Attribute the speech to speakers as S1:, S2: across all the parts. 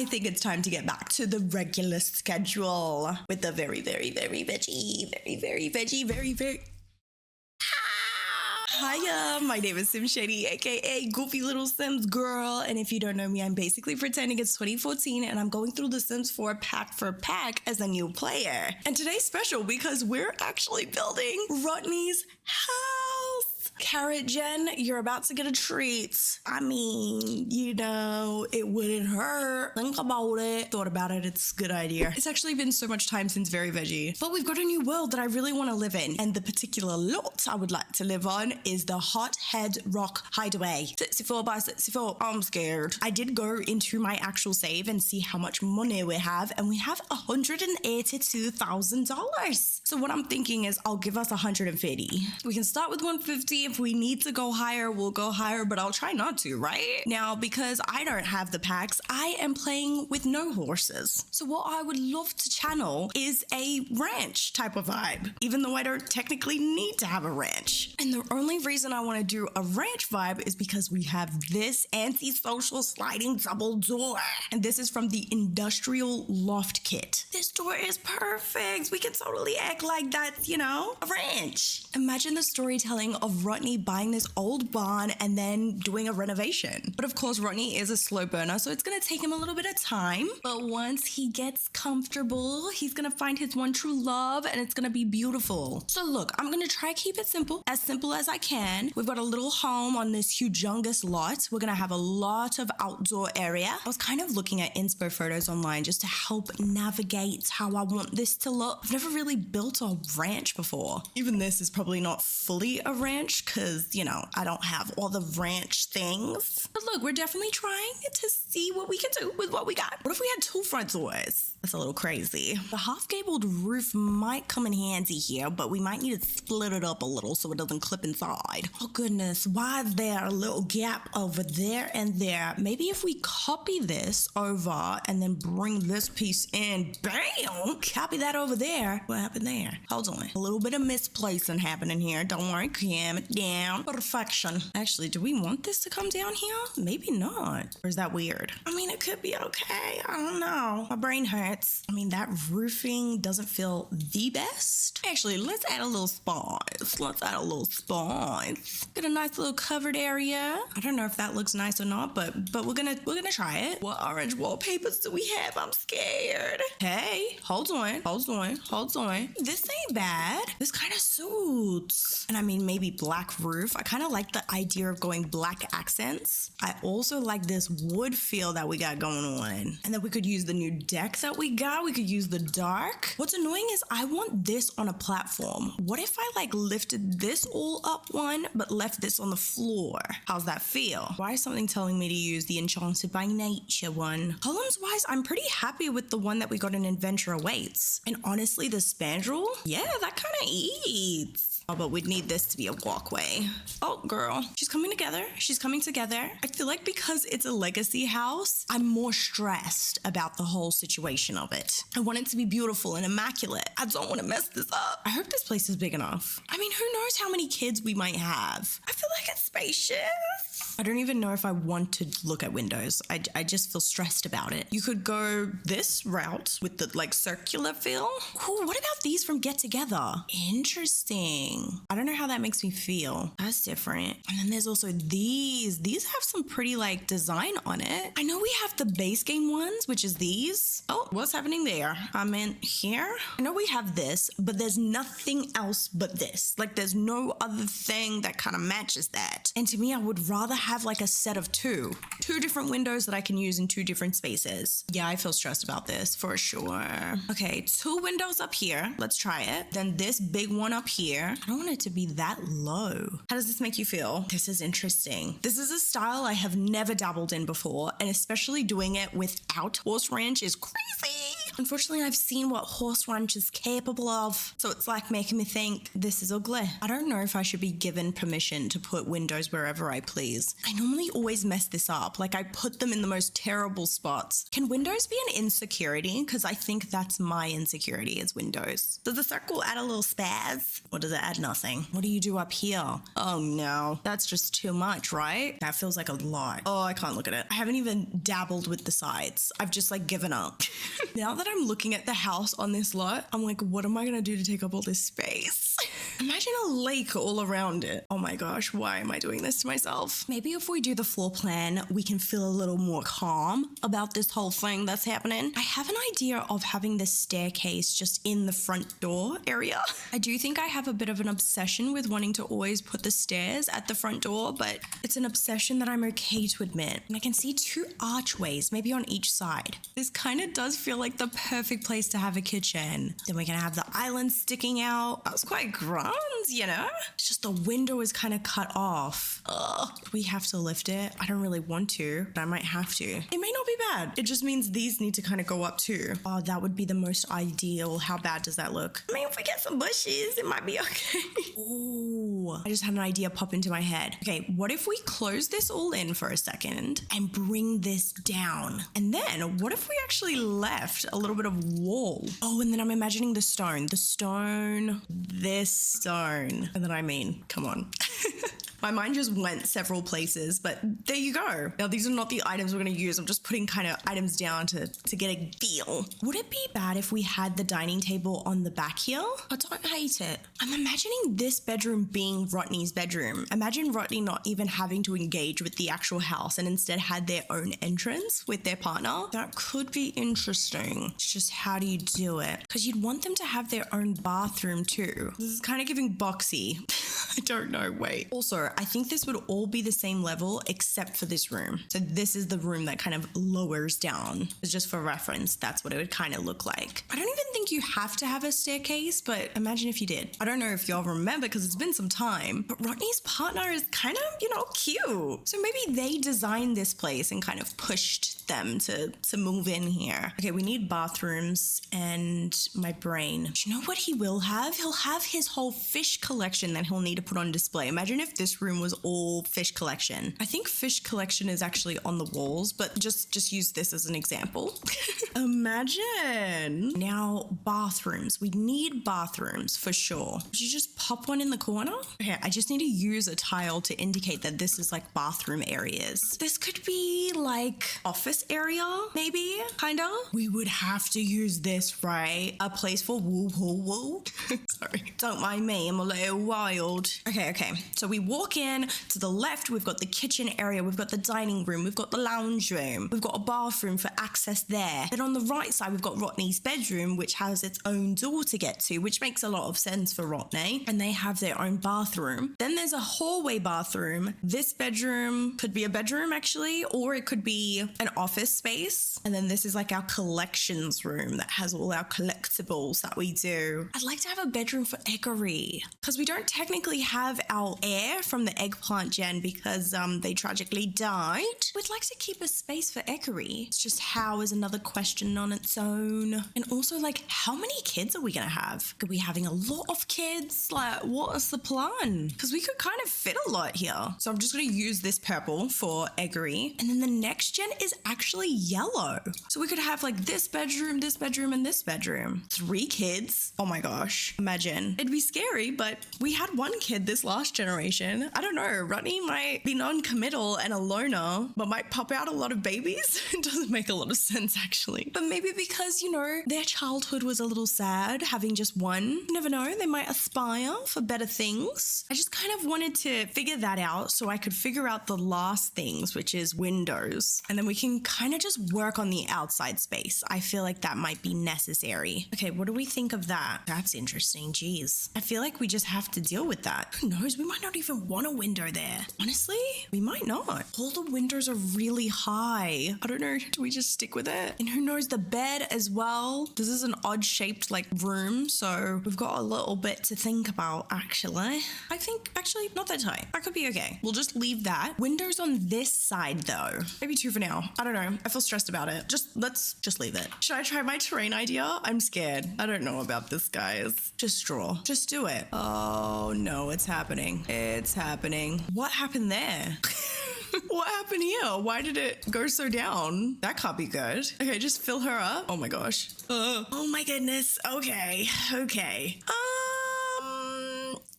S1: I think it's time to get back to the regular schedule with the very veggie. Hiya, my name is Sim Shady, aka Goofy Little Sims Girl, and if you don't know me, I'm basically pretending it's 2014 and I'm going through The Sims 4 pack for pack as a new player. And today's special because we're actually building Rotney's house. Carrot Jen, you're about to get a treat. I mean, you know, it wouldn't hurt. Think about it. Thought about it. It's a good idea. It's actually been so much time since Very Veggie. But we've got a new world that I really want to live in. And the particular lot I would like to live on is the Hot Head Rock Hideaway. 64 by 64. I'm scared. I did go into my actual save and see how much money we have. And we have $182,000. So what I'm thinking is I'll give us 150. We can start with 150. If we need to go higher, we'll go higher, but I'll try not to, right? Now, because I don't have the packs, I am playing with no horses. So what I would love to channel is a ranch type of vibe, even though I don't technically need to have a ranch. And the only reason I want to do a ranch vibe is because we have this anti-social sliding double door. And this is from the Industrial Loft Kit. This door is perfect. We can totally act like that's, you know, a ranch. Imagine the storytelling of Rotney buying this old barn and then doing a renovation. But of course, Rotney is a slow burner, so it's gonna take him a little bit of time. But once he gets comfortable, he's gonna find his one true love and it's gonna be beautiful. So look, I'm gonna try to keep it simple as I can. We've got a little home on this humongous lot. We're gonna have a lot of outdoor area. I was kind of looking at inspo photos online just to help navigate how I want this to look. I've never really built a ranch before. Even this is probably not fully a ranch because, you know, I don't have all the ranch things. But look, we're definitely trying to see what we can do with what we got. What if we had two front doors? That's a little crazy. The half-gabled roof might come in handy here, but we might need to split it up a little so it doesn't clip inside. Oh goodness, why is there a little gap over there and there? Maybe if we copy this over and then bring this piece in, bam, copy that over there. What happened there? Hold on. A little bit of misplacing happening here. Don't worry, calm it down. Perfection. Actually, do we want this to come down here? Maybe not. Or is that weird? I mean, it could be okay. I don't know. My brain hurts. I mean, that roofing doesn't feel the best. Actually, let's add a little spice. Get a nice little covered area. I don't know if that looks nice or not, but we're gonna try it. What orange wallpapers do we have? I'm scared. Hey, hold on. This ain't bad. This kind of suits. And I mean, maybe black roof. I kind of like the idea of going black accents. I also like this wood feel that we got going on. And then we could use the new deck that we got. We could use the dark. What's annoying is I want this on a platform. What if I like lifted this all up one, but left this on the floor? How's that feel? Why is something telling me to use the Enchanted by Nature one? Columns wise, I'm pretty happy with the one that we got in Adventure Awaits. And honestly, the spandrel, yeah, that kind of eats. Oh, but we'd need this to be a walkway. Oh, girl. She's coming together. I feel like because it's a legacy house, I'm more stressed about the whole situation of it. I want it to be beautiful and immaculate. I don't want to mess this up. I hope this place is big enough. I mean, who knows how many kids we might have? I feel like it's spacious. I don't even know if I want to look at windows. I just feel stressed about it. You could go this route with the like circular feel. Ooh, what about these from Get Together? Interesting. I don't know how that makes me feel. That's different. And then there's also these. These have some pretty like design on it. I know we have the base game ones, which is these. Oh, what's happening there? I meant here. I know we have this, but there's nothing else but this. Like there's no other thing that kind of matches that. And to me, I would rather have like a set of two different windows that I can use in two different spaces. Yeah, I feel stressed about this for sure. Okay, 2 windows up here. Let's try it. Then this big one up here. I don't want it to be that low. How does this make you feel? This is interesting. This is a style I have never dabbled in before, and especially doing it without horse ranch is crazy. Unfortunately, I've seen what horse ranch is capable of, so it's like making me think this is ugly. I don't know if I should be given permission to put windows wherever I please. I normally always mess this up, like I put them in the most terrible spots. Can windows be an insecurity? Because I think that's my insecurity is windows. Does the circle add a little spaz? Or does it add nothing? What do you do up here? Oh no, that's just too much, right? That feels like a lot. Oh, I can't look at it. I haven't even dabbled with the sides. I've just like given up. Now that I'm looking at the house on this lot, I'm like, what am I gonna do to take up all this space? Imagine a lake all around it. Oh my gosh, why am I doing this to myself? Maybe if we do the floor plan, we can feel a little more calm about this whole thing that's happening. I have an idea of having this staircase just in the front door area. I do think I have a bit of an obsession with wanting to always put the stairs at the front door, but it's an obsession that I'm okay to admit. And I can see 2 archways, maybe on each side. This kind of does feel like the perfect place to have a kitchen. Then we're gonna have the island sticking out. That's quite grand, you know? It's just the window is kind of cut off. Ugh. We have to lift it. I don't really want to, but I might have to. It may not be bad. It just means these need to kind of go up too. Oh, that would be the most ideal. How bad does that look? I mean, if we get some bushes, it might be okay. Ooh, I just had an idea pop into my head. Okay, what if we close this all in for a second and bring this down? And then what if we actually left a little bit of wall? Oh, and then I'm imagining the stone, this stone. And then I mean, come on. My mind just went several places, but there you go. Now, these are not the items we're going to use. I'm just putting kind of items down to get a feel. Would it be bad if we had the dining table on the back here? I don't hate it. I'm imagining this bedroom being Rotney's bedroom. Imagine Rotney not even having to engage with the actual house and instead had their own entrance with their partner. That could be interesting. It's just how do you do it? Because you'd want them to have their own bathroom too. This is kind of giving boxy. I don't know, wait. Also, I think this would all be the same level except for this room. So this is the room that kind of lowers down. It's just for reference, that's what it would kind of look like. I don't even think you have to have a staircase, but imagine if you did. I don't know if y'all remember because it's been some time, but Rotney's partner is kind of, cute. So maybe they designed this place and kind of pushed them to move in here. Okay, we need bathrooms and my brain. Do you know what he will have? He'll have his whole fish collection that he'll need to put on display. Imagine if this room was all fish collection. I think fish collection is actually on the walls, but just use this as an example. Imagine. Now, bathrooms. We need bathrooms for sure. Would you just pop one in the corner? Okay, I just need to use a tile to indicate that this is like bathroom areas. This could be like office area, maybe, kinda. We would have to use this, right? A place for woo. Sorry. Don't mind me, I'm a little wild. Okay. So we walk in, to the left, we've got the kitchen area, we've got the dining room, we've got the lounge room, we've got a bathroom for access there. Then on the right side, we've got Rotney's bedroom, which has its own door to get to, which makes a lot of sense for Rotney. And they have their own bathroom. Then there's a hallway bathroom. This bedroom could be a bedroom actually, or it could be an office space. And then this is like our collections room that has all our collectibles that we do. I'd like to have a bedroom for Eggery because we don't technically have our heir from the eggplant gen because they tragically died. We'd like to keep a space for Eggery. It's just how is another question on its own. And also like how many kids are we gonna have? Could we having a lot of kids? Like what is the plan? Because we could kind of fit a lot here. So I'm just gonna use this purple for Eggery. And then the next gen is actually yellow. So we could have like this bedroom, and this bedroom. 3 kids. Oh my gosh. Imagine. It'd be scary, but we had 1 kid this last generation. I don't know. Rotney might be non-committal and a loner, but might pop out a lot of babies. It doesn't make a lot of sense actually. But maybe because, their childhood was a little sad having just 1. You never know. They might aspire for better things. I just kind of wanted to figure that out so I could figure out the last things, which is windows. And then we can kind of just work on the outside space. I feel like that might be necessary. Okay, what do we think of that? That's interesting. Geez. I feel like we just have to deal with that. that. Who knows? We might not even want a window there. Honestly, we might not. All the windows are really high. I don't know. Do we just stick with it? And who knows, the bed as well. This is an odd shaped like room, so we've got a little bit to think about actually. I think actually not that tight. That could be okay. We'll just leave that. Windows on this side though. Maybe 2 for now. I don't know. I feel stressed about it. Let's just leave it. Should I try my terrain idea? I'm scared. I don't know about this, guys. Just draw. Just do it. Oh no, it's happening. It's happening. What happened there? What happened here? Why did it go so down? That can't be good. Okay, just fill her up. Oh my gosh. Oh my goodness. Okay.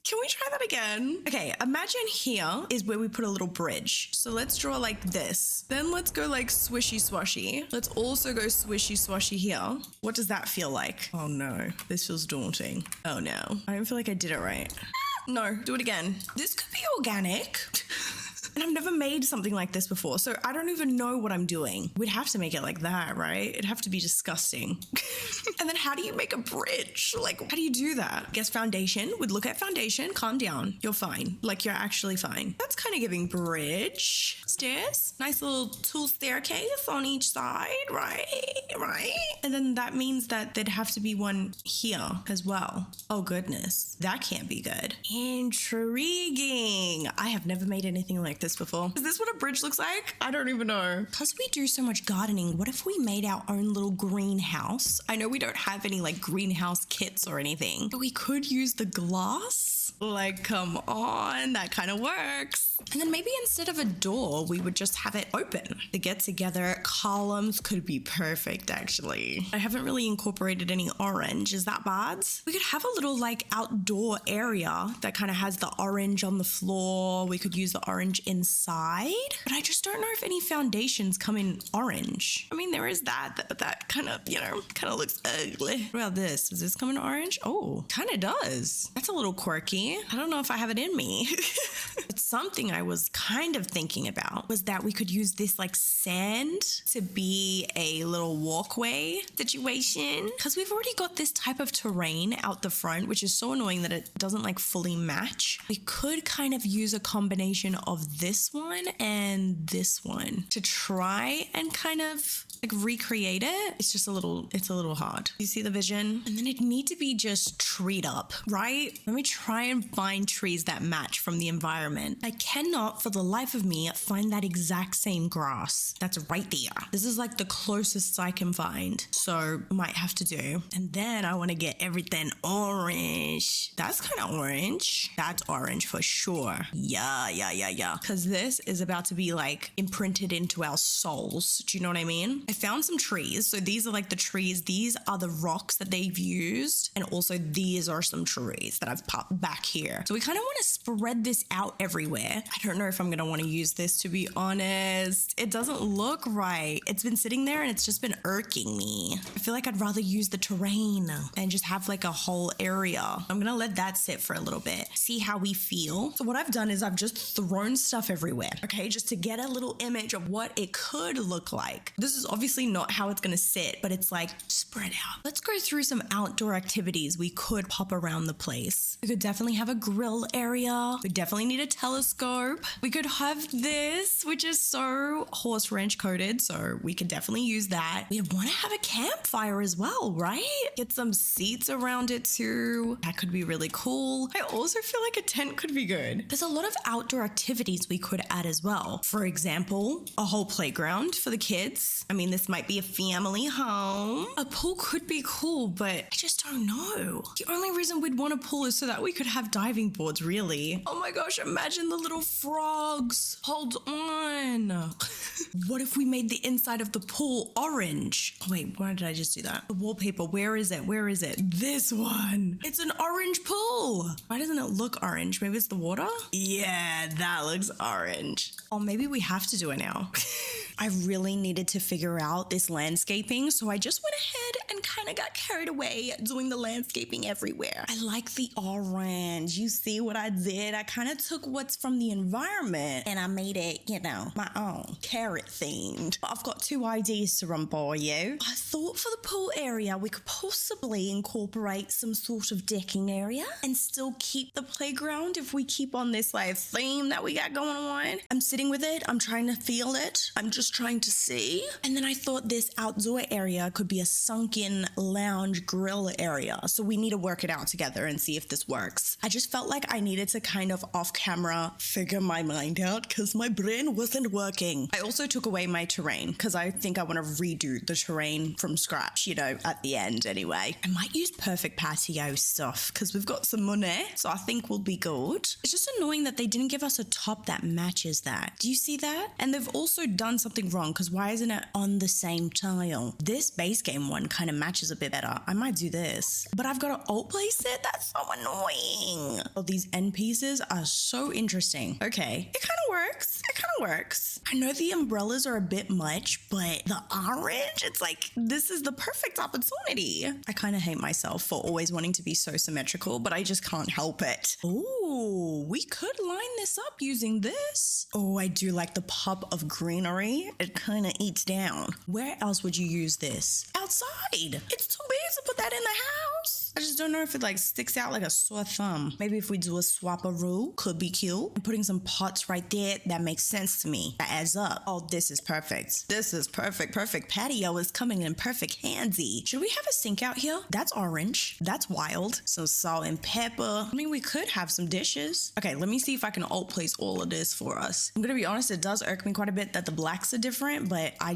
S1: Can we try that again? Okay, imagine here is where we put a little bridge. So let's draw like this. Then let's go like swishy swashy. Let's also go swishy swashy here. What does that feel like? Oh no, this feels daunting. Oh no, I don't feel like I did it right. No, do it again. This could be organic. And I've never made something like this before, so I don't even know what I'm doing. We'd have to make it like that, right? It'd have to be disgusting. And then how do you make a bridge? Like, how do you do that? Guess foundation. We'd look at foundation. Calm down. You're fine. Like, you're actually fine. That's kind of giving bridge. Stairs. Nice little tool staircase on each side, right? And then that means that there'd have to be one here as well. Oh, goodness. That can't be good. Intriguing. I have never made anything like this before. Is this what a bridge looks like? I don't even know. Because we do so much gardening, what if we made our own little greenhouse? I know we don't have any like greenhouse kits or anything, but we could use the glass. Like, come on, that kind of works. And then maybe instead of a door, we would just have it open. The get together columns could be perfect, actually. I haven't really incorporated any orange. Is that bad? We could have a little like outdoor area that kind of has the orange on the floor. We could use the orange inside, but I just don't know if any foundations come in orange. I mean, there is that kind of, kind of looks ugly. What about this? Does this come in orange? Oh, kind of does. That's a little quirky. I don't know if I have it in me. It's something I was kind of thinking about was that we could use this like sand to be a little walkway situation, because we've already got this type of terrain out the front, which is so annoying that it doesn't like fully match. We could kind of use a combination of this one and this one to try and kind of like recreate it. It's just a little hard. You see the vision? And then it'd need to be just treed up, right? Let me try and find trees that match from the environment. I cannot for the life of me find that exact same grass that's right there. This is like the closest I can find, so might have to do. And then I want to get everything orange. That's kind of orange. That's orange for sure. Yeah. Because this is about to be like imprinted into our souls. Do you know what I mean? I found some trees. So these are like the trees. These are the rocks that they've used. And also these are some trees that I've popped back here. So we kind of want to spread this out everywhere. I don't know if I'm going to want to use this, to be honest. It doesn't look right. It's been sitting there and it's just been irking me. I feel like I'd rather use the terrain and just have like a whole area. I'm going to let that sit for a little bit. See how we feel. So what I've done is I've just thrown stuff everywhere. Okay, just to get a little image of what it could look like. This is obviously not how it's going to sit, but it's like spread out. Let's go through some outdoor activities we could pop around the place. We could definitely have a grill area. We definitely need a telescope. We could have this, which is so horse ranch coated, so we could definitely use that. We want to have a campfire as well, right? Get some seats around it too. That could be really cool. I also feel like a tent could be good. There's a lot of outdoor activities we could add as well. For example, a whole playground for the kids. I mean, this might be a family home. A pool could be cool, but I just don't know. The only reason we'd want a pool is so that we could have diving boards, really. Oh my gosh, imagine the little frogs. Hold on. What if we made the inside of the pool orange? Oh wait, why did I just do that? The wallpaper, where is it? This one. It's an orange pool. Why doesn't it look orange? Maybe it's the water? Yeah, that looks orange. Oh, maybe we have to do it now. I really needed to figure out this landscaping, so I just went ahead and kind of got carried away doing the landscaping everywhere. I like the orange. You see what I did? I kind of took what's from the environment and I made it, you know, my own, carrot themed. I've got 2 ideas to run by you. I thought for the pool area, we could possibly incorporate some sort of decking area and still keep the playground if we keep on this like theme that we got going on. I'm sitting with it. I'm trying to feel it. I'm just trying to see. And then I thought this outdoor area could be a sunken lounge grill area. So we need to work it out together and see if this works. I just felt like I needed to kind of off camera figure my mind out because my brain wasn't working. I also took away my terrain because I think I want to redo the terrain from scratch, you know, at the end anyway. I might use perfect patio stuff because we've got some money, so I think we'll be good. It's just annoying that they didn't give us a top that matches that. Do you see that? And they've also done something wrong because why isn't it on the same tile? This base game one kind of matches a bit better. I might do this, but I've got an alt place it. That's so annoying. Oh, these end pieces are so interesting. Okay, it kind of works. It kind of works. I know the umbrellas are a bit much, but the orange, it's like, this is the perfect opportunity. I kind of hate myself for always wanting to be so symmetrical, but I just can't help it. Ooh, we could line this up using this. Oh, I do like the pop of greenery. It kind of eats down. Where else would you use this? Outside. It's too big to put that in the house. I just don't know if it like sticks out like a sore thumb. Maybe if we do a swap-a-roo, could be cute. And putting some pots right there, that makes sense to me. That adds up. Oh, this is perfect. This is perfect. Perfect patio is coming in perfect handy. Should we have a sink out here? That's orange. That's wild. Some salt and pepper. I mean, we could have some dishes. Okay, let me see if I can alt place all of this for us. I'm gonna be honest, it does irk me quite a bit that the blacks are different, but I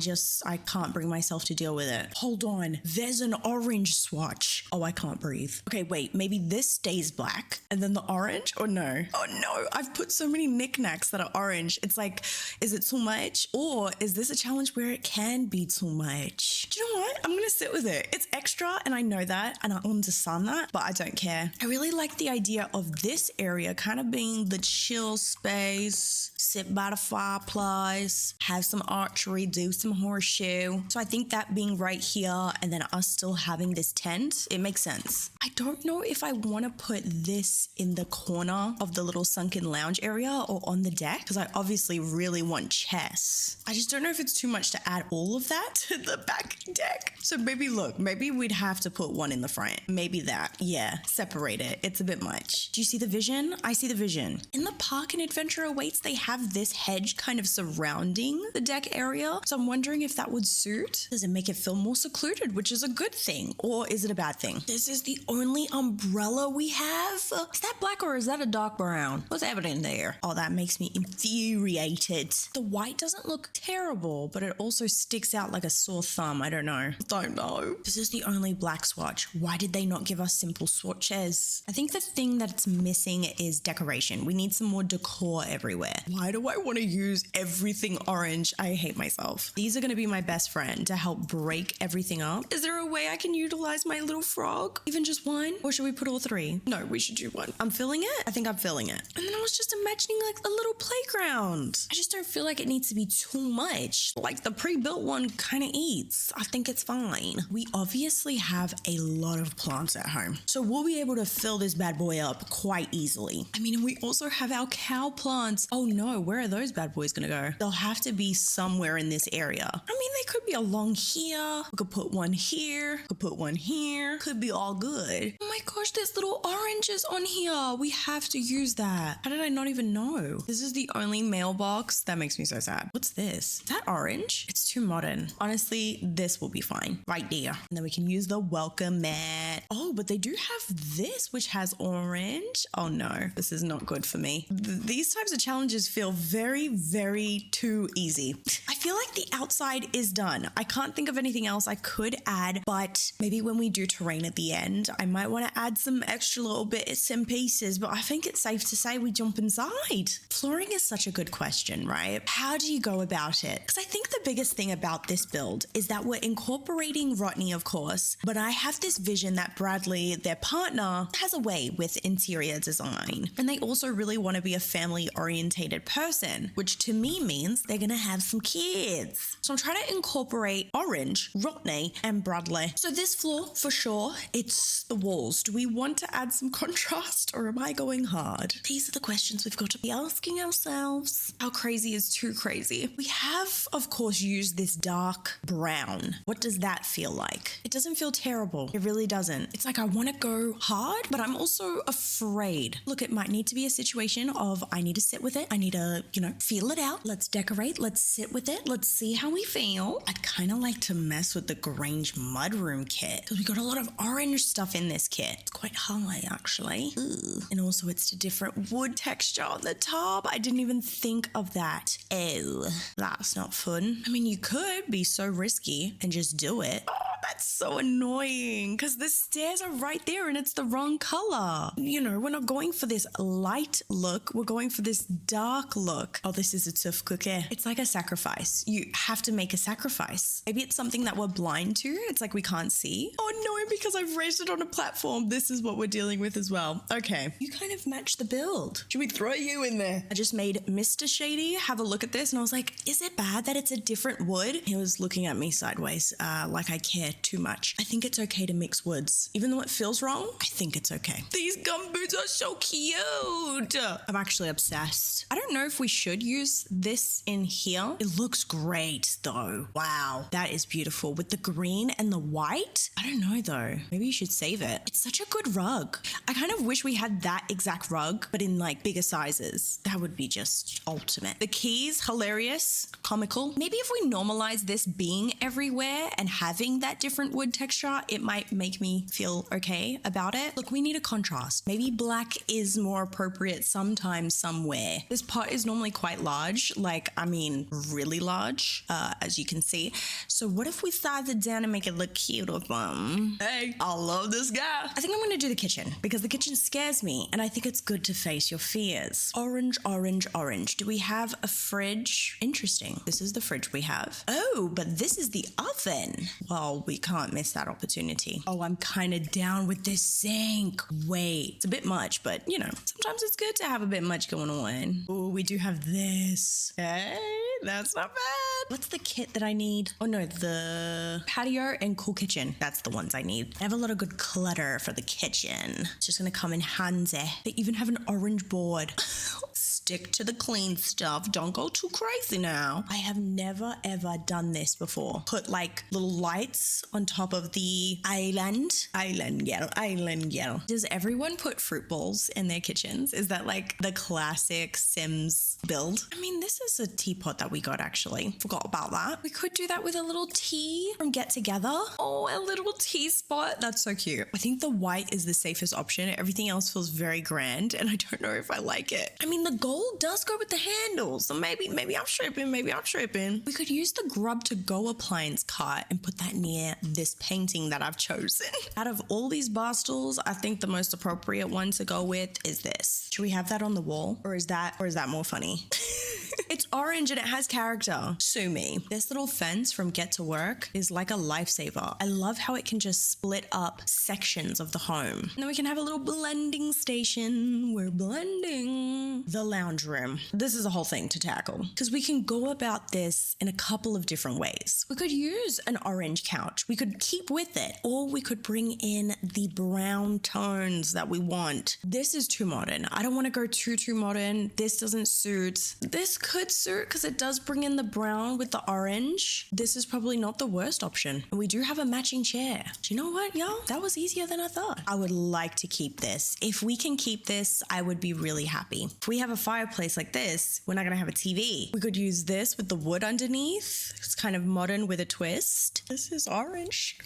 S1: can't bring myself to deal with it. Hold on. There's an orange swatch. Oh, I can't breathe. Okay, wait, maybe this stays black and then the orange, or no? Oh no, I've put so many knickknacks that are orange. It's like, is it too much? Or is this a challenge where it can be too much? Do you know what? I'm gonna sit with it. It's extra and I know that and I understand that, but I don't care. I really like the idea of this area kind of being the chill space, sit by the fireplace, have some archery, do some horseshoe. So I think that being right here and then us still having this tent, it makes sense. I don't know if I want to put this in the corner of the little sunken lounge area or on the deck because I obviously really want chess. I just don't know if it's too much to add all of that to the back deck. So maybe we'd have to put one in the front. Maybe that. Yeah, separate it. It's a bit much. Do you see the vision? I see the vision. In the Park and Adventure Awaits, they have this hedge kind of surrounding the deck area. So I'm wondering if that would suit. Does it make it feel more secluded, which is a good thing? Or is it a bad thing? This is the only umbrella we have. Is that black or is that a dark brown? What's happening there? Oh, that makes me infuriated. The white doesn't look terrible, but it also sticks out like a sore thumb. I don't know. This is the only black swatch. Why did they not give us simple swatches? I think the thing that's missing is decoration. We need some more decor everywhere. Why do I want to use everything orange? I hate myself. These are going to be my best friend to help break everything up. Is there a way I can utilize my little frog? Even just one? Or should we put all 3? No, we should do one. I'm feeling it. I think I'm feeling it. And then I was just imagining like a little playground. I just don't feel like it needs to be too much. Like the pre-built one kind of eats. I think it's fine. We obviously have a lot of plants at home, so we'll be able to fill this bad boy up quite easily. I mean, we also have our cow plants. Oh no, where are those bad boys gonna go? They'll have to be somewhere in this area. I mean, they could be along here. We could put one here. We could put one here. Could be all good. Oh my gosh, there's little oranges on here. We have to use that. How did I not even know? This is the only mailbox. That makes me so sad. What's this? Is that orange? It's too modern. Honestly, this will be fine right there. And then we can use the welcome mat. Oh, but they do have this, which has orange. Oh no, this is not good for me. These types of challenges feel very, very too easy. I feel like the outside is done. I can't think of anything else I could add, but maybe when we do terrain at the end, I might want to add some extra little bits and pieces, but I think it's safe to say we jump inside. Flooring is such a good question, right? How do you go about it? Because I think the biggest thing about this build is that we're incorporating incorporating Rotney, of course, but I have this vision that Bradley, their partner, has a way with interior design. And they also really want to be a family-orientated person, which to me means they're going to have some kids. So I'm trying to incorporate orange, Rotney, and Bradley. So this floor, for sure, it's the walls. Do we want to add some contrast or am I going hard? These are the questions we've got to be asking ourselves. How crazy is too crazy? We have, of course, used this dark brown. What does that feel like? It doesn't feel terrible. It really doesn't. It's like I want to go hard, but I'm also afraid. Look, it might need to be a situation of I need to sit with it. I need to, feel it out. Let's decorate. Let's sit with it. Let's see how we feel. I'd kind of like to mess with the Grange mudroom kit because we got a lot of orange stuff in this kit. It's quite high, actually. Ooh. And also it's a different wood texture on the top. I didn't even think of that. Oh, that's not fun. I mean, you could be so risky and just do it. Oh, that's so annoying because the stairs are right there and it's the wrong color. We're not going for this light look. We're going for this dark look. Oh, this is a tough cookie. It's like a sacrifice. You have to make a sacrifice. Maybe it's something that we're blind to. It's like we can't see. Oh no, because I've raised it on a platform. This is what we're dealing with as well. Okay. You kind of match the build. Should we throw you in there? I just made Mr. Shady have a look at this and I was like, is it bad that it's a different wood? He was looking at me sideways, like I care too much. I think it's okay to mix woods. Even though it feels wrong, I think it's okay. These gum boots are so cute. I'm actually obsessed. I don't know if we should use this in here. It looks great though. Wow, that is beautiful with the green and the white. I don't know though. Maybe you should save it. It's such a good rug. I kind of wish we had that exact rug, but in like bigger sizes. That would be just ultimate. The keys, hilarious, comical. Maybe if we normalize this being everywhere and having that different wood texture, it might make me feel okay about it. Look, we need a contrast. Maybe black is more appropriate sometimes somewhere. This pot is normally quite large, really large, as you can see. So what if we size it down and make it look cute or fun? Hey, I love this guy. I think I'm going to do the kitchen because the kitchen scares me and I think it's good to face your fears. Orange, orange, orange. Do we have a fridge? Interesting. This is the fridge we have. Oh, but this is the oven. Well, we can't miss that opportunity. Oh, I'm kind of down with this sink. Wait, it's a bit much, but sometimes it's good to have a bit much going on. Oh, we do have this. Hey, that's not bad. What's the kit that I need? Oh no, the patio and cool kitchen. That's the ones I need. I have a lot of good clutter for the kitchen. It's just gonna come in handy. They even have an orange board. Stick to the clean stuff. Don't go too crazy now. I have never ever done this before. Put like little lights on top of the island. Island yellow. Does everyone put fruit bowls in their kitchens? Is that like the classic Sims build? I mean, this is a teapot that we got actually. Forgot about that. We could do that with a little tea from Get Together. Oh, a little tea spot. That's so cute. I think the white is the safest option. Everything else feels very grand and I don't know if I like it. I mean, the gold does go with the handles. So maybe I'm tripping. We could use the Grub to Go appliance cart and put that near this painting that I've chosen. Out of all these bar stools, I think the most appropriate one to go with is this. Should we have that on the wall? Or is that more funny? It's orange and it has character. Sue me. This little fence from Get to Work is like a lifesaver. I love how it can just split up sections of the home. And then we can have a little blending station. We're blending. The lounge room. This is a whole thing to tackle because we can go about this in a couple of different ways. We could use an orange couch. We could keep with it, or we could bring in the brown tones that we want. This is too modern. I don't want to go too modern. This doesn't suit. This could suit because it does bring in the brown with the orange. This is probably not the worst option. And we do have a matching chair. Do you know what, y'all? That was easier than I thought. I would like to keep this. If we can keep this, I would be really happy. If we have a fireplace like this, we're not going to have a TV. We could use this with the wood underneath. It's kind of modern with a twist. This is orange.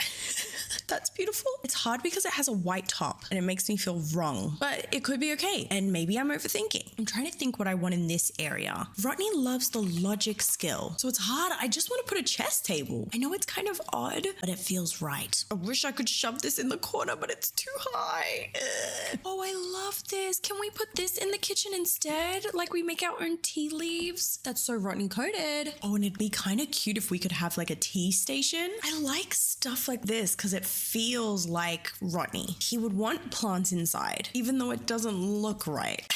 S1: That's beautiful. It's hard because it has a white top and it makes me feel wrong, but it could be okay. And maybe I'm overthinking. I'm trying to think what I want in this area. Rotney loves the logic skill, so it's hard. I just want to put a chess table. I know it's kind of odd, but it feels right. I wish I could shove this in the corner, but it's too high. Ugh. Oh, I love this. Can we put this in the kitchen instead? Like we make our own tea leaves? That's so Rotney coded. Oh, and it'd be kind of cute if we could have like a tea station. I like stuff like this because it feels like Rotney. He would want plants inside, even though it doesn't look right.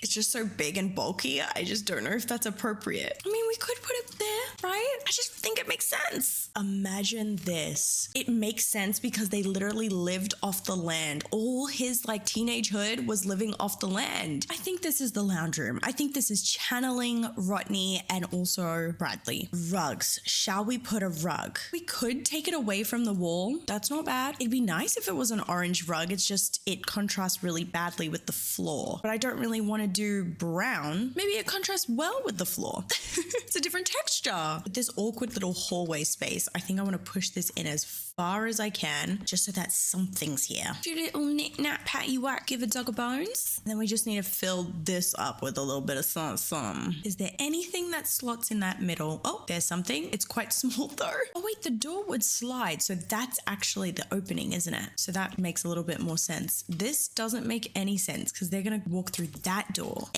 S1: It's just so big and bulky. I just don't know if that's appropriate. I mean, we could put it there, right? I just think it makes sense. Imagine this. It makes sense because they literally lived off the land. All his like teenagehood was living off the land. I think this is the lounge room. I think this is channeling Rotney and also Bradley. Rugs. Shall we put a rug? We could take it away from the wall. That's not bad. It'd be nice if it was an orange rug. It's just, it contrasts really badly with the floor. But I don't really want to do brown. Maybe it contrasts well with the floor. It's a different texture. With this awkward little hallway space, I think I want to push this in as far as I can, just so that something's here. Do a little knick-knack, patty-whack, give a dog a bones. And then we just need to fill this up with a little bit of some. Is there anything that slots in that middle? Oh, there's something. It's quite small though. Oh wait, the door would slide. So that's actually the opening, isn't it? So that makes a little bit more sense. This doesn't make any sense because they're going to walk through that door. Oh,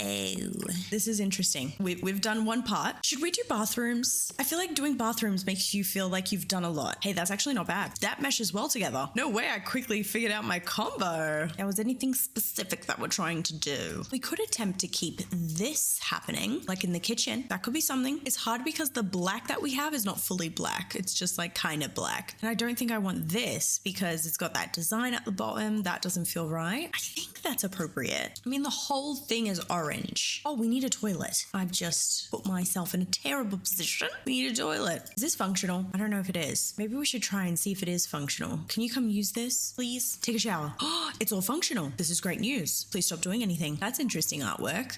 S1: this is interesting. We've done one part. Should we do bathrooms? I feel like doing bathrooms makes you feel like you've done a lot. Hey, that's actually not bad. That meshes well together. No way I quickly figured out my combo. There was anything specific that we're trying to do. We could attempt to keep this happening, like in the kitchen. That could be something. It's hard because the black that we have is not fully black. It's just like kind of black. And I don't think I want this because it's got that design at the bottom. That doesn't feel right. I think that's appropriate. I mean, the whole thing is orange. Oh, we need a toilet. I've just put myself in a terrible position. We need a toilet. Is this functional? I don't know if it is. Maybe we should try and see if it is functional. Can you come use this, please? Take a shower. Oh, it's all functional. This is great news. Please stop doing anything. That's interesting artwork.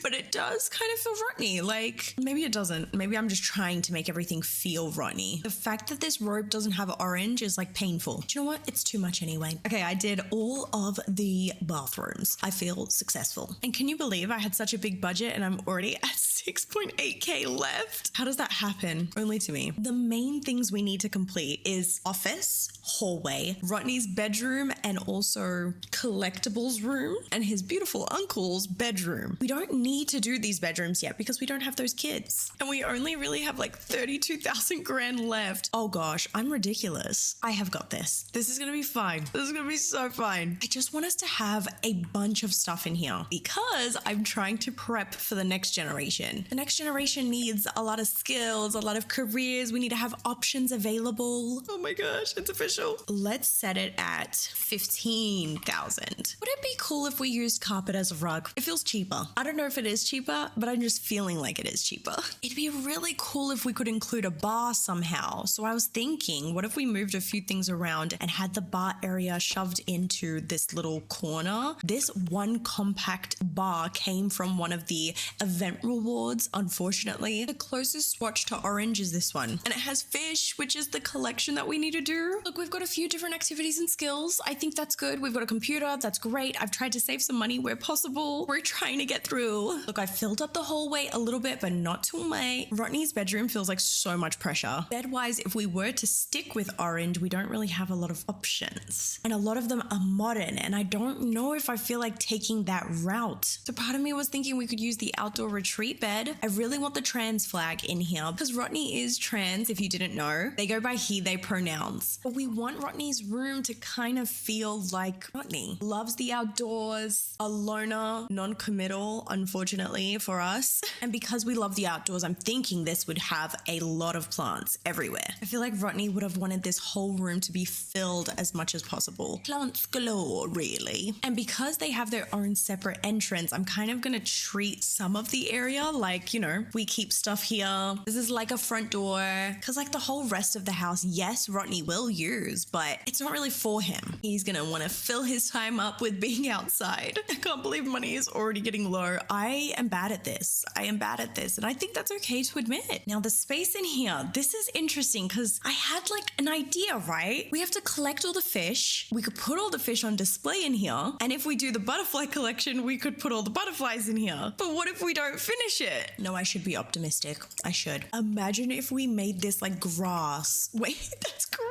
S1: But it does kind of feel Rotney. Like, maybe it doesn't. Maybe I'm just trying to make everything feel Rotney. The fact that this robe doesn't have orange is like painful. Do you know what? It's too much anyway. Okay, I did all of the bathrooms. I feel successful. And can you believe I had such a big budget and I'm already at 6.8k left? How does that happen? Only to me. The main things we need to complete is office, hallway, Rotney's bedroom, and also collectibles room, and his beautiful uncle's bedroom. We don't need to do these bedrooms yet because we don't have those kids. And we only really have like 32,000 grand left. Oh gosh, I'm ridiculous. I have got this. This is gonna be fine. This is gonna be so fine. I just want us to have a bunch of stuff in here because I'm trying to prep for the next generation. The next generation needs a lot of skills, a lot of careers. We need to have options available. Oh my gosh, it's official. Let's set it at 15,000. Would it be cool if we used carpet as a rug? It feels cheaper. I don't know if it is cheaper, but I'm just feeling like it is cheaper. It'd be really cool if we could include a bar somehow. So I was thinking, what if we moved a few things around and had the bar area shoved into this little corner? This one compact bar came from one of the event rewards, unfortunately. The closest swatch to orange is this one. And it has fish, which is the collection that we need to do. Look, we've got a few different activities and skills. I think that's good. We've got a computer. That's great. I've tried to save some money where possible. We're trying to get through. Look, I filled up the hallway a little bit, but not too much. Rotney's bedroom feels like so much pressure. Bed-wise, if we were to stick with orange, we don't really have a lot of options. And a lot of them are modern, and I don't know if I feel like taking that route. So part of me was thinking we could use the outdoor retreat bed. I really want the trans flag in here because Rotney is trans, if you didn't know. They go by he, they pronouns. But we want Rotney's room to kind of feel like Rotney. Loves the outdoors, a loner, non-committal, unfortunately for us. And because we love the outdoors, I'm thinking this would have a lot of plants everywhere. I feel like Rotney would have wanted this whole room to be filled as much as possible. Plants galore, really. And because they have their own separate entrance, I'm kind of gonna treat some of the area like, you know, we keep stuff here. This is like a front door. Because like the whole rest of the house, yes, Rotney will use. use, but it's not really for him. He's gonna want to fill his time up with being outside. I can't believe money is already getting low. I am bad at this. And I think that's okay to admit. Now, the space in here, this is interesting because I had like an idea, right? We have to collect all the fish. We could put all the fish on display in here. And if we do the butterfly collection, we could put all the butterflies in here. But what if we don't finish it? No, I should be optimistic. I should. Imagine if we made this like grass. Wait, that's crazy.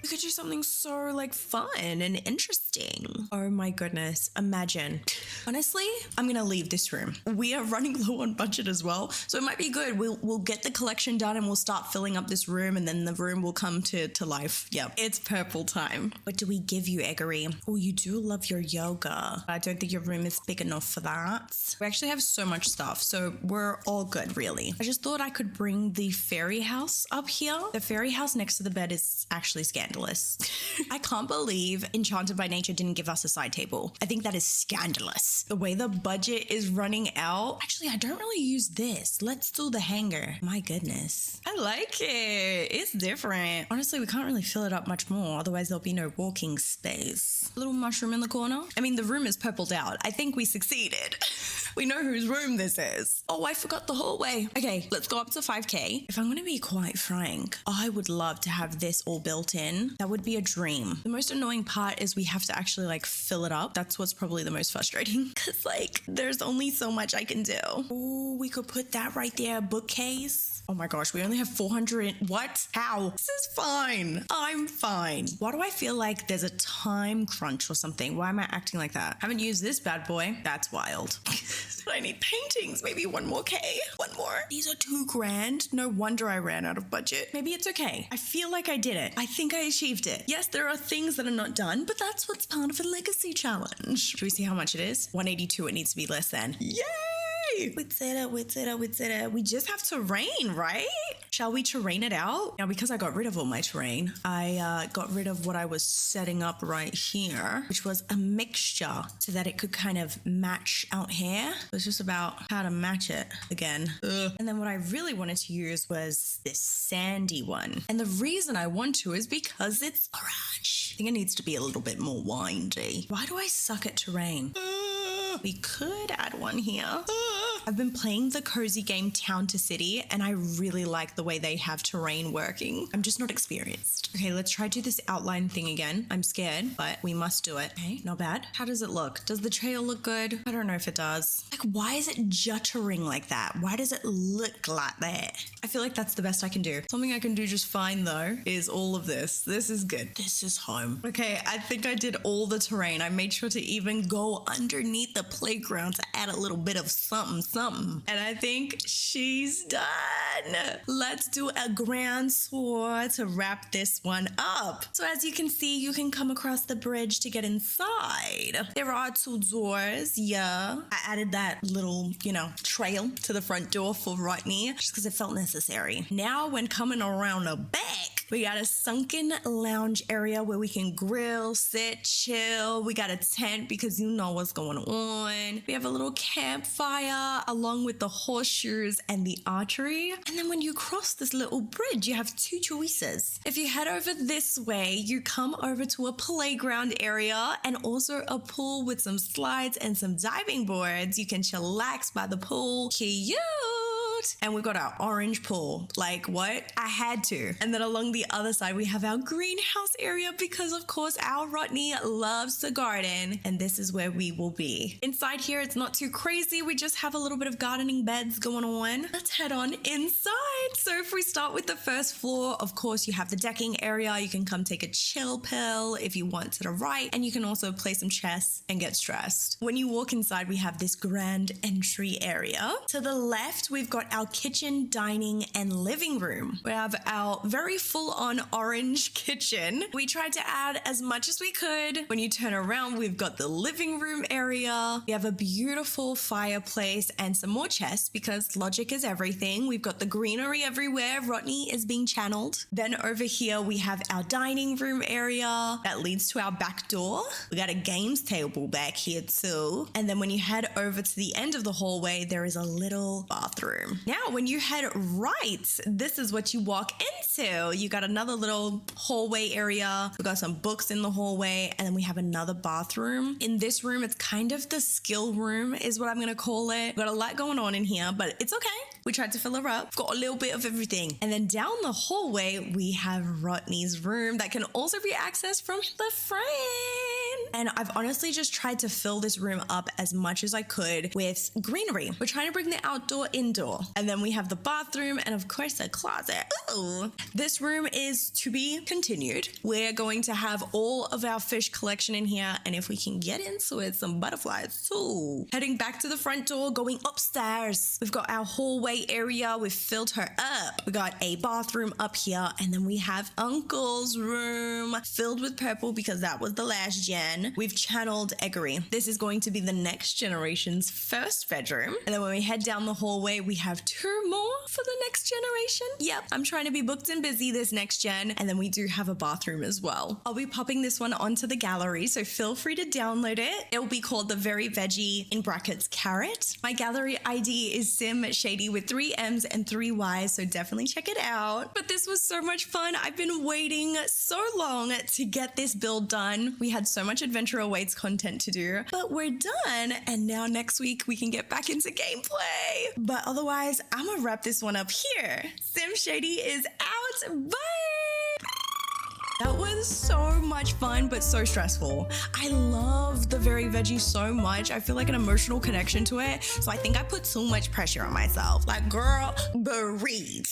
S1: We could do something so like fun and interesting. Oh my goodness. Imagine. Honestly, I'm gonna leave this room. We are running low on budget as well, so it might be good. We'll get the collection done and we'll start filling up this room, and then the room will come to life. Yep, it's purple time. What do we give you, Eggery? Oh, you do love your yoga. I don't think your room is big enough for that. We actually have so much stuff, so we're all good, really. I just thought I could bring the fairy house up here. The fairy house next to the bed is actually scandalous. I can't believe Enchanted by Nature didn't give us a side table. I think that is scandalous. The way the budget is running out. Actually, I don't really use this. Let's do the hanger. My goodness. I like it. It's different. Honestly, we can't really fill it up much more. Otherwise, there'll be no walking space. Little mushroom in the corner. I mean, the room is purpled out. I think we succeeded. We know whose room this is. Oh, I forgot the hallway. Okay, let's go up to 5K. If I'm going to be quite frank, I would love to have this all built in. That would be a dream. The most annoying part is we have to actually like fill it up. That's what's probably the most frustrating because like there's only so much I can do. Oh, we could put that right there. Bookcase. Oh my gosh, we only have 400. What? How? This is fine. I'm fine. Why do I feel like there's a time crunch or something? Why am I acting like that? Haven't used this bad boy. That's wild. I need paintings. Maybe one more K. One more. These are $2,000. No wonder I ran out of budget. Maybe it's okay. I feel like I did it. I think I achieved it. Yes, there are things that are not done, but that's what's part of a legacy challenge. Should we see how much it is? 182. It needs to be less than. Yay! We did it. We just have terrain, right? Shall we terrain it out? Now, because I got rid of all my terrain, I got rid of what I was setting up right here, which was a mixture so that it could kind of match out here. It was just about how to match it again. And then what I really wanted to use was this sandy one. And the reason I want to is because it's orange. I think it needs to be a little bit more windy. Why do I suck at terrain? We could add one here. I've been playing the cozy game Town to City, and I really like the way they have terrain working. I'm just not experienced. Okay, let's try to do this outline thing again. I'm scared, but we must do it. Okay, not bad. How does it look? Does the trail look good? I don't know if it does. Like, why is it juttering like that? Why does it look like that? I feel like that's the best I can do. Something I can do just fine, though, is all of this. This is good. This is home. Okay, I think I did all the terrain. I made sure to even go underneath the playground to add a little bit of something. And I think she's done. Let's do a grand sword to wrap this one up. So as you can see, you can come across the bridge to get inside. There are 2 doors. Yeah. I added that little, trail to the front door for Rotney just because it felt necessary. Now, when coming around the back, we got a sunken lounge area where we can grill, sit, chill. We got a tent because you know what's going on. We have a little campfire along with the horseshoes and the archery. And then when you cross this little bridge, you have 2 choices. If you head over this way, you come over to a playground area and also a pool with some slides and some diving boards. You can chillax by the pool. Cute! And we've got our orange pool. Like, what? I had to. And then along the other side, we have our greenhouse area because, of course, our Rotney loves to garden. And this is where we will be. Inside here, it's not too crazy. We just have a little bit of gardening beds going on. Let's head on inside. So if we start with the first floor, of course, you have the decking area. You can come take a chill pill if you want to the right. And you can also play some chess and get stressed. When you walk inside, we have this grand entry area. To the left, we've got our kitchen, dining, and living room. We have our very full-on orange kitchen. We tried to add as much as we could. When you turn around, we've got the living room area. We have a beautiful fireplace and some more chests because logic is everything. We've got the greenery everywhere. Rotney is being channeled. Then over here, we have our dining room area that leads to our back door. We got a games table back here too. And then when you head over to the end of the hallway, there is a little bathroom. bathroom. Now, when you head right, this is what you walk into. You got another little hallway area. We got some books in the hallway, and then we have another bathroom. In this room, it's kind of the skill room is what I'm gonna call it. We got a lot going on in here, but it's okay. We tried to fill her up. We've got a little bit of everything. And then down the hallway, we have Rotney's room that can also be accessed from the front. And I've honestly just tried to fill this room up as much as I could with greenery. We're trying to bring the outdoor indoor. And then we have the bathroom and of course the closet. Ooh. This room is to be continued. We're going to have all of our fish collection in here. And if we can get into it, some butterflies too. Heading back to the front door, going upstairs. We've got our hallway area. We've filled her up. We got a bathroom up here. And then we have Uncle's room filled with purple because that was the last gen. We've channeled Eggery. This is going to be the next generation's first bedroom. And then when we head down the hallway, we have 2 more for the next generation. Yep, I'm trying to be booked and busy this next gen. And then we do have a bathroom as well. I'll be popping this one onto the gallery, so feel free to download it. It will be called the Very Veggie in brackets Carrot. My gallery ID is SimShady with 3 M's and 3 Y's, so definitely check it out. But this was so much fun. I've been waiting so long to get this build done. We had so much Adventure Awaits content to do, but we're done. And now next week we can get back into gameplay. But otherwise, I'm gonna wrap this one up here. SimShady is out. Bye! That was so much fun, but so stressful. I love the Very Veggie so much. I feel like an emotional connection to it. So I think I put too much pressure on myself. Like, girl, breathe.